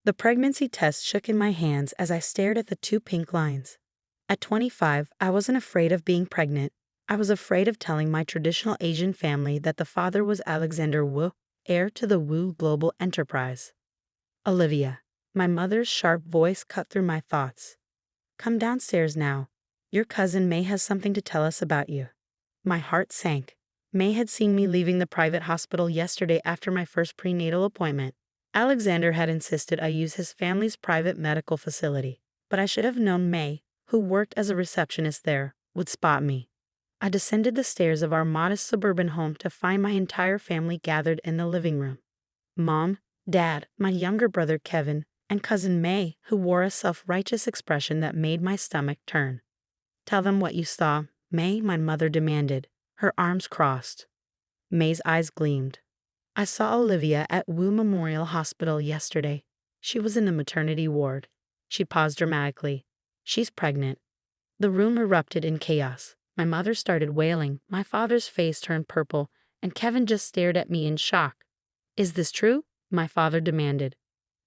The pregnancy test shook in my hands as I stared at the two pink lines. At 25, I wasn't afraid of being pregnant. I was afraid of telling my traditional Asian family that the father was Alexander Wu, heir to the Wu global enterprise. Olivia. My mother's sharp voice cut through my thoughts. Come downstairs now. Your cousin May has something to tell us about you. My heart sank. May had seen me leaving the private hospital yesterday after my first prenatal appointment. Alexander had insisted I use his family's private medical facility, but I should have known May, who worked as a receptionist there, would spot me. I descended the stairs of our modest suburban home to find my entire family gathered in the living room. Mom, Dad, my younger brother Kevin, and cousin May, who wore a self-righteous expression that made my stomach turn. Tell them what you saw, May, my mother demanded, her arms crossed. May's eyes gleamed. I saw Olivia at Wu Memorial Hospital yesterday. She was in the maternity ward. She paused dramatically. She's pregnant. The room erupted in chaos. My mother started wailing, my father's face turned purple, and Kevin just stared at me in shock. Is this true? My father demanded.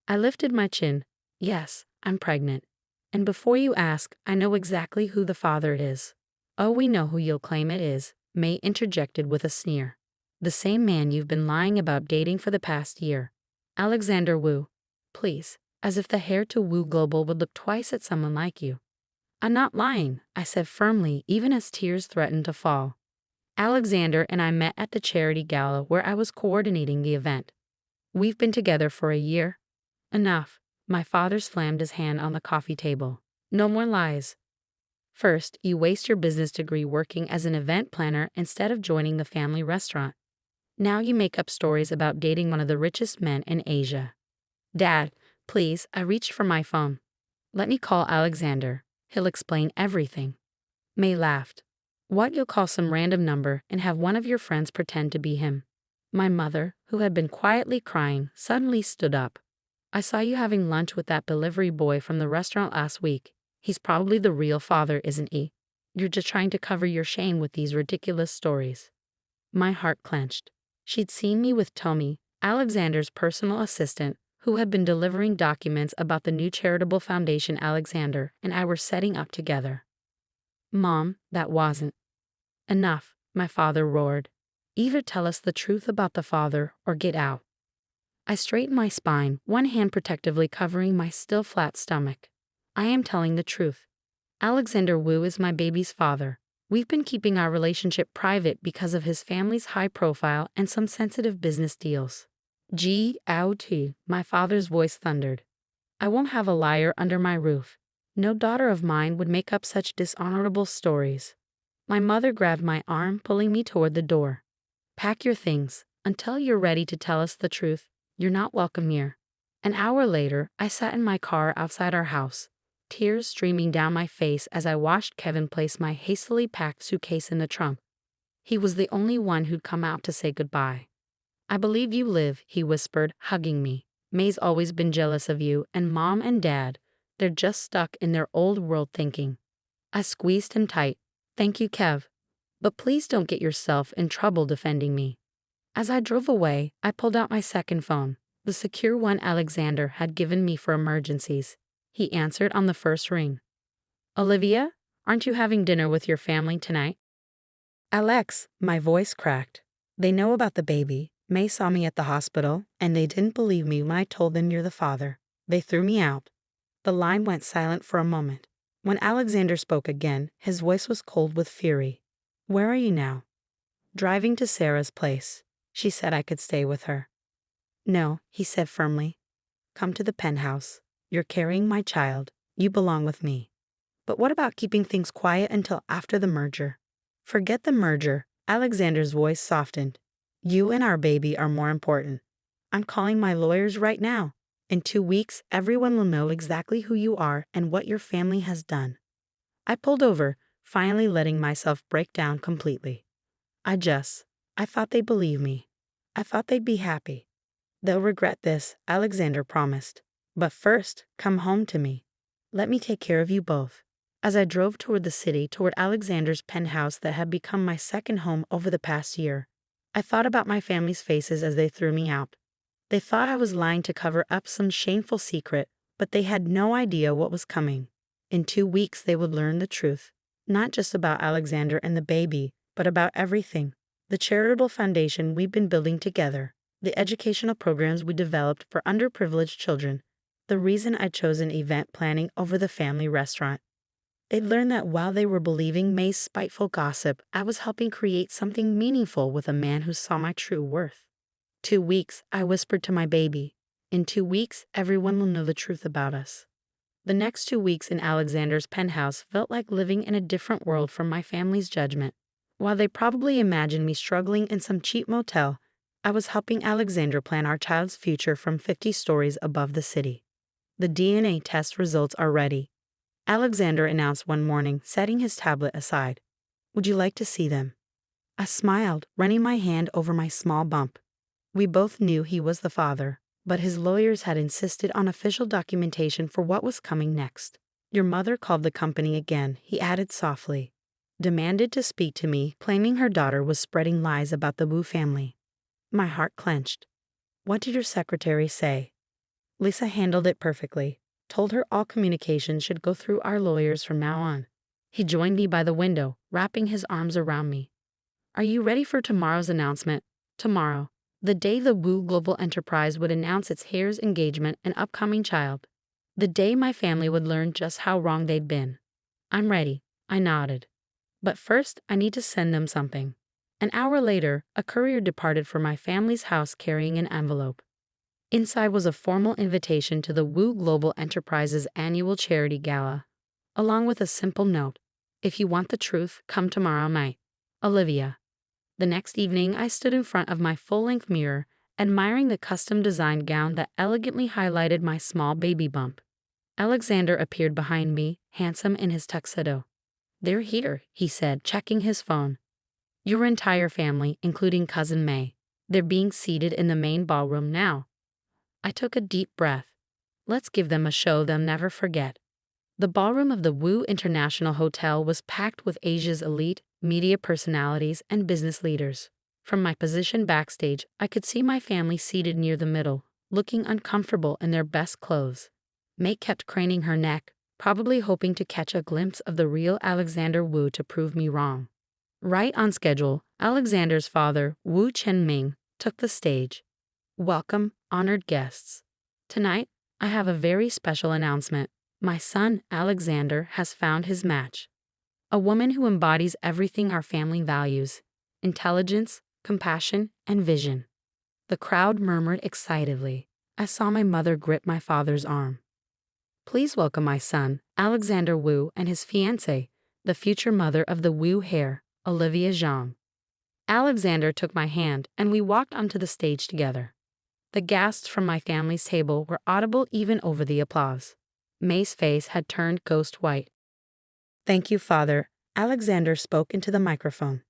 I lifted my chin. Yes, I'm pregnant. And before you ask, I know exactly who the father is. Oh, we know who you'll claim it is, May interjected with a sneer. The same man you've been lying about dating for the past year. Alexander Wu. Please, as if the heir to Wu Global would look twice at someone like you. I'm not lying, I said firmly, even as tears threatened to fall. Alexander and I met at the charity gala where I was coordinating the event. We've been together for a year. Enough. My father slammed his hand on the coffee table. No more lies. First, you waste your business degree working as an event planner instead of joining the family restaurant. Now you make up stories about dating one of the richest men in Asia. Dad, please, I reached for my phone. Let me call Alexander. He'll explain everything. May laughed. What, you'll call some random number and have one of your friends pretend to be him? My mother, who had been quietly crying, suddenly stood up. I saw you having lunch with that delivery boy from the restaurant last week. He's probably the real father, isn't he? You're just trying to cover your shame with these ridiculous stories. My heart clenched. She'd seen me with Tommy, Alexander's personal assistant, who had been delivering documents about the new charitable foundation Alexander and I were setting up together. Mom, that wasn't. Enough, my father roared. Either tell us the truth about the father or get out. I straightened my spine, one hand protectively covering my still flat stomach. I am telling the truth. Alexander Wu is my baby's father. We've been keeping our relationship private because of his family's high profile and some sensitive business deals. G-out-t, my father's voice thundered. I won't have a liar under my roof. No daughter of mine would make up such dishonorable stories. My mother grabbed my arm, pulling me toward the door. Pack your things. Until you're ready to tell us the truth, you're not welcome here. An hour later, I sat in my car outside our house, tears streaming down my face as I watched Kevin place my hastily packed suitcase in the trunk. He was the only one who'd come out to say goodbye. I believe you live, he whispered, hugging me. May's always been jealous of you, and Mom and Dad, they're just stuck in their old world thinking. I squeezed him tight. Thank you, Kev. But please don't get yourself in trouble defending me. As I drove away, I pulled out my second phone, the secure one Alexander had given me for emergencies. He answered on the first ring. Olivia, aren't you having dinner with your family tonight? Alex, my voice cracked. They know about the baby. May saw me at the hospital, and they didn't believe me when I told them you're the father. They threw me out. The line went silent for a moment. When Alexander spoke again, his voice was cold with fury. Where are you now? Driving to Sarah's place. She said I could stay with her. No, he said firmly. Come to the penthouse. You're carrying my child. You belong with me. But what about keeping things quiet until after the merger? Forget the merger. Alexander's voice softened. You and our baby are more important. I'm calling my lawyers right now. In 2 weeks, everyone will know exactly who you are and what your family has done. I pulled over, finally letting myself break down completely. I thought they'd believe me. I thought they'd be happy. They'll regret this, Alexander promised. But first, come home to me. Let me take care of you both. As I drove toward the city, toward Alexander's penthouse that had become my second home over the past year, I thought about my family's faces as they threw me out. They thought I was lying to cover up some shameful secret, but they had no idea what was coming. In 2 weeks, they would learn the truth, not just about Alexander and the baby, but about everything. The charitable foundation we've been building together, the educational programs we developed for underprivileged children, the reason I chose an event planning over the family restaurant. They'd learned that while they were believing May's spiteful gossip, I was helping create something meaningful with a man who saw my true worth. 2 weeks, I whispered to my baby. In 2 weeks, everyone will know the truth about us. The next 2 weeks in Alexander's penthouse felt like living in a different world from my family's judgment. While they probably imagined me struggling in some cheap motel, I was helping Alexander plan our child's future from 50 stories above the city. The DNA test results are ready, Alexander announced one morning, setting his tablet aside. Would you like to see them? I smiled, running my hand over my small bump. We both knew he was the father, but his lawyers had insisted on official documentation for what was coming next. Your mother called the company again, he added softly. Demanded to speak to me, claiming her daughter was spreading lies about the Wu family. My heart clenched. What did your secretary say? Lisa handled it perfectly. Told her all communications should go through our lawyers from now on. He joined me by the window, wrapping his arms around me. Are you ready for tomorrow's announcement? Tomorrow, the day the Wu Global Enterprise would announce its heir's engagement and upcoming child. The day my family would learn just how wrong they'd been. I'm ready, I nodded. But first, I need to send them something. An hour later, a courier departed for my family's house carrying an envelope. Inside was a formal invitation to the Wu Global Enterprises annual charity gala, along with a simple note. If you want the truth, come tomorrow night. Olivia. The next evening, I stood in front of my full-length mirror, admiring the custom-designed gown that elegantly highlighted my small baby bump. Alexander appeared behind me, handsome in his tuxedo. They're here, he said, checking his phone. Your entire family, including Cousin May. They're being seated in the main ballroom now. I took a deep breath. Let's give them a show they'll never forget. The ballroom of the Wu International Hotel was packed with Asia's elite, media personalities, and business leaders. From my position backstage, I could see my family seated near the middle, looking uncomfortable in their best clothes. May kept craning her neck, probably hoping to catch a glimpse of the real Alexander Wu to prove me wrong. Right on schedule, Alexander's father, Wu Chenming, took the stage. Welcome, honored guests. Tonight, I have a very special announcement. My son, Alexander, has found his match. A woman who embodies everything our family values: intelligence, compassion, and vision. The crowd murmured excitedly. I saw my mother grip my father's arm. Please welcome my son, Alexander Wu, and his fiancée, the future mother of the Wu heir, Olivia Zhang. Alexander took my hand, and we walked onto the stage together. The gasps from my family's table were audible even over the applause. May's face had turned ghost white. Thank you, Father, Alexander spoke into the microphone.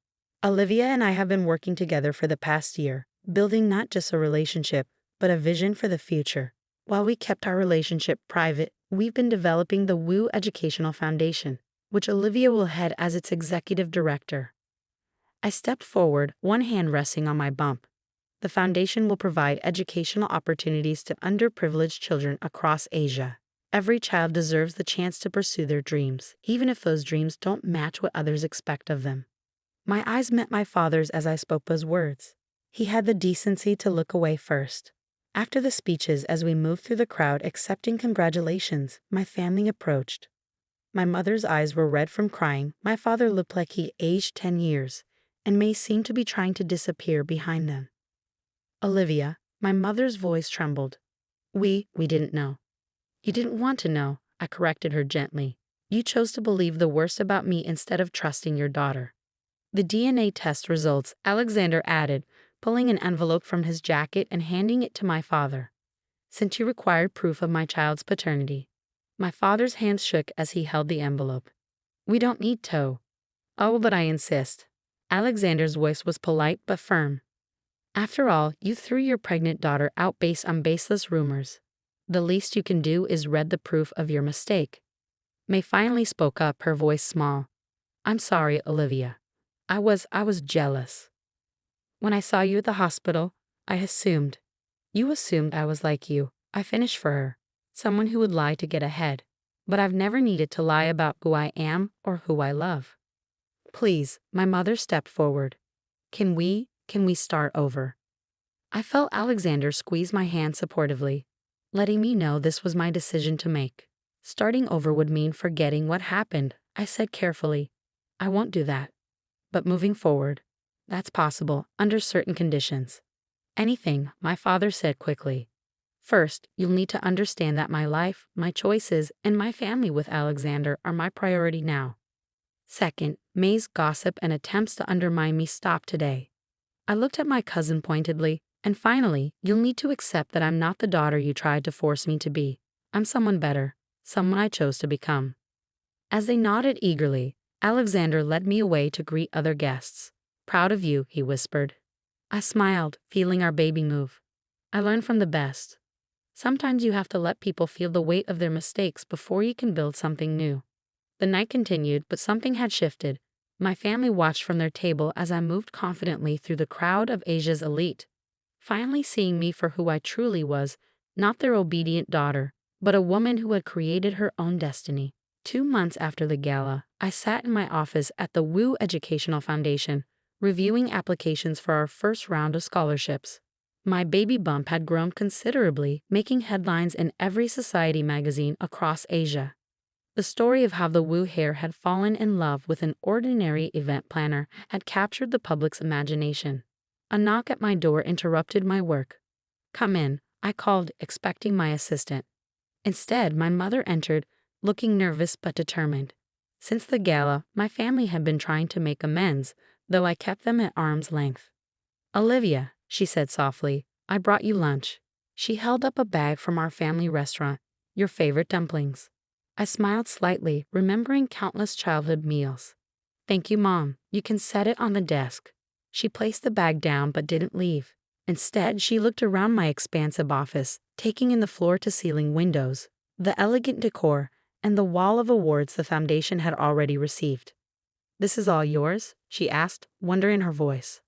Olivia and I have been working together for the past year, building not just a relationship, but a vision for the future. While we kept our relationship private, we've been developing the Wu Educational Foundation, which Olivia will head as its executive director. I stepped forward, one hand resting on my bump. The foundation will provide educational opportunities to underprivileged children across Asia. Every child deserves the chance to pursue their dreams, even if those dreams don't match what others expect of them. My eyes met my father's as I spoke those words. He had the decency to look away first. After the speeches, as we moved through the crowd accepting congratulations, my family approached. My mother's eyes were red from crying, my father looked like he aged 10 years, and May seemed to be trying to disappear behind them. Olivia, my mother's voice trembled. We didn't know. You didn't want to know, I corrected her gently. You chose to believe the worst about me instead of trusting your daughter. The DNA test results, Alexander added, pulling an envelope from his jacket and handing it to my father. Since you required proof of my child's paternity. My father's hands shook as he held the envelope. We don't need to. Oh, but I insist. Alexander's voice was polite but firm. After all, you threw your pregnant daughter out based on baseless rumors. The least you can do is read the proof of your mistake. May finally spoke up, her voice small. I'm sorry, Olivia. I was jealous. When I saw you at the hospital, I assumed. You assumed I was like you. I finished for her. Someone who would lie to get ahead. But I've never needed to lie about who I am or who I love. Please, my mother stepped forward. Can we start over? I felt Alexander squeeze my hand supportively, letting me know this was my decision to make. Starting over would mean forgetting what happened, I said carefully. I won't do that. But moving forward, that's possible under certain conditions. Anything, my father said quickly. First, you'll need to understand that my life, my choices, and my family with Alexander are my priority now. Second, May's gossip and attempts to undermine me stop today. I looked at my cousin pointedly, and finally, you'll need to accept that I'm not the daughter you tried to force me to be. I'm someone better, someone I chose to become. As they nodded eagerly, Alexander led me away to greet other guests. Proud of you, he whispered. I smiled, feeling our baby move. I learned from the best. Sometimes you have to let people feel the weight of their mistakes before you can build something new. The night continued, but something had shifted. My family watched from their table as I moved confidently through the crowd of Asia's elite, finally seeing me for who I truly was, not their obedient daughter, but a woman who had created her own destiny. 2 months after the gala, I sat in my office at the Wu Educational Foundation, reviewing applications for our first round of scholarships. My baby bump had grown considerably, making headlines in every society magazine across Asia. The story of how the Wu heir had fallen in love with an ordinary event planner had captured the public's imagination. A knock at my door interrupted my work. Come in, I called, expecting my assistant. Instead, my mother entered, looking nervous but determined. Since the gala, my family had been trying to make amends, though I kept them at arm's length. Olivia, she said softly, I brought you lunch. She held up a bag from our family restaurant, your favorite dumplings. I smiled slightly, remembering countless childhood meals. Thank you, Mom. You can set it on the desk. She placed the bag down but didn't leave. Instead, she looked around my expansive office, taking in the floor-to-ceiling windows, the elegant decor, and the wall of awards the foundation had already received. This is all yours? She asked, wonder in her voice.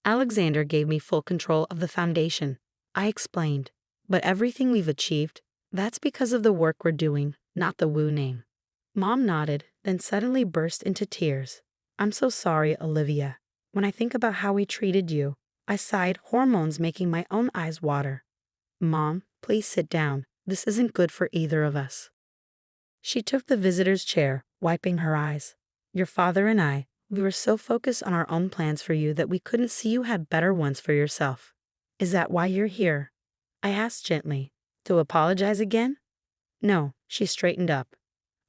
Alexander gave me full control of the foundation. I explained. But everything we've achieved, that's because of the work we're doing, not the Wu name. Mom nodded, then suddenly burst into tears. I'm so sorry, Olivia. When I think about how we treated you, I sighed, hormones making my own eyes water. Mom, please sit down. This isn't good for either of us. She took the visitor's chair, wiping her eyes. Your father and I, we were so focused on our own plans for you that we couldn't see you had better ones for yourself. Is that why you're here? I asked gently. To apologize again? No, she straightened up.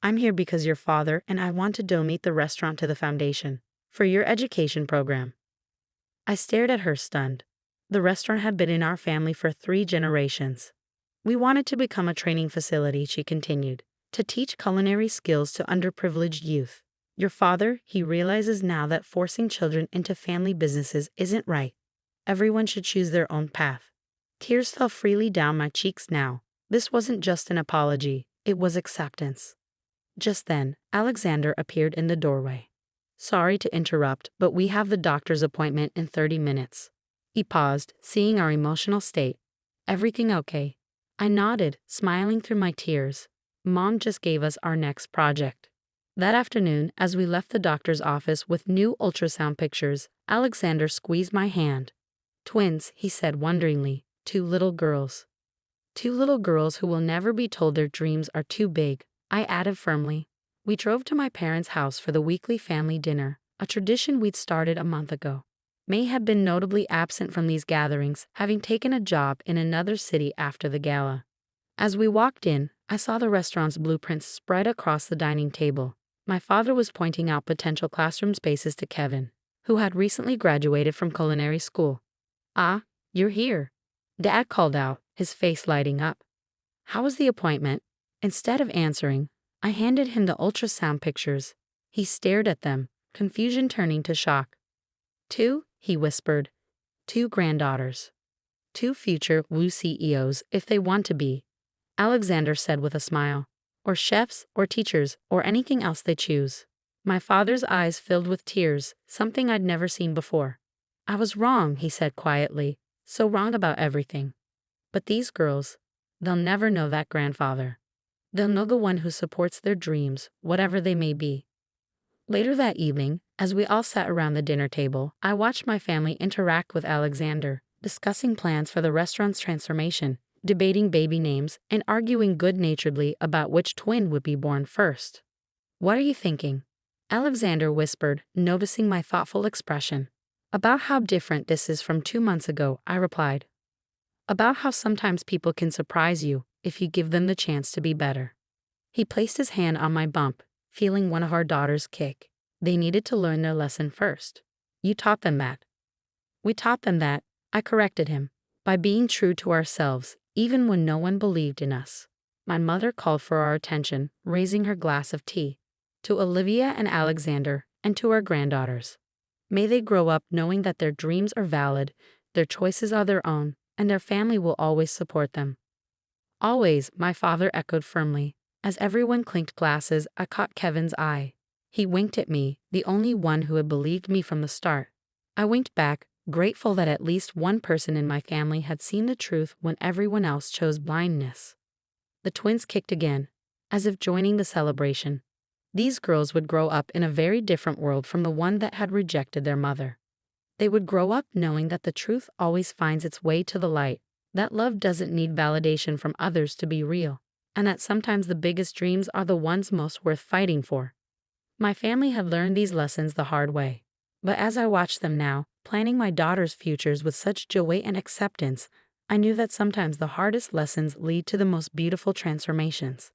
I'm here because your father and I want to donate the restaurant to the foundation, for your education program. I stared at her stunned. The restaurant had been in our family for 3 generations. We wanted to become a training facility, she continued, to teach culinary skills to underprivileged youth. Your father, he realizes now that forcing children into family businesses isn't right. Everyone should choose their own path. Tears fell freely down my cheeks now. This wasn't just an apology, it was acceptance. Just then, Alexander appeared in the doorway. Sorry to interrupt, but we have the doctor's appointment in 30 minutes. He paused, seeing our emotional state. Everything okay? I nodded, smiling through my tears. Mom just gave us our next project. That afternoon, as we left the doctor's office with new ultrasound pictures, Alexander squeezed my hand. Twins, he said wonderingly, 2 little girls. 2 little girls who will never be told their dreams are too big, I added firmly. We drove to my parents' house for the weekly family dinner, a tradition we'd started a month ago. May had been notably absent from these gatherings, having taken a job in another city after the gala. As we walked in, I saw the restaurant's blueprints spread across the dining table. My father was pointing out potential classroom spaces to Kevin, who had recently graduated from culinary school. Ah, you're here. Dad called out, his face lighting up. How was the appointment? Instead of answering, I handed him the ultrasound pictures. He stared at them, confusion turning to shock. 2, he whispered. 2 granddaughters. 2 future Wu CEOs if they want to be, Alexander said with a smile. Or chefs, or teachers, or anything else they choose. My father's eyes filled with tears, something I'd never seen before. I was wrong, he said quietly. So wrong about everything. But these girls, they'll never know that grandfather. They'll know the one who supports their dreams, whatever they may be. Later that evening, as we all sat around the dinner table, I watched my family interact with Alexander, discussing plans for the restaurant's transformation, debating baby names, and arguing good-naturedly about which twin would be born first. "What are you thinking?" Alexander whispered, noticing my thoughtful expression. "About how different this is from 2 months ago," I replied. "About how sometimes people can surprise you if you give them the chance to be better." He placed his hand on my bump, feeling one of our daughters kick. "They needed to learn their lesson first. You taught them that." "We taught them that," I corrected him, "by being true to ourselves, even when no one believed in us." My mother called for our attention, raising her glass of tea. "To Olivia and Alexander, and to our granddaughters. May they grow up knowing that their dreams are valid, their choices are their own, and their family will always support them." "Always," my father echoed firmly. As everyone clinked glasses, I caught Kevin's eye. He winked at me, the only one who had believed me from the start. I winked back, grateful that at least one person in my family had seen the truth when everyone else chose blindness. The twins kicked again, as if joining the celebration. These girls would grow up in a very different world from the one that had rejected their mother. They would grow up knowing that the truth always finds its way to the light, that love doesn't need validation from others to be real, and that sometimes the biggest dreams are the ones most worth fighting for. My family had learned these lessons the hard way. But as I watched them now, planning my daughters' futures with such joy and acceptance, I knew that sometimes the hardest lessons lead to the most beautiful transformations.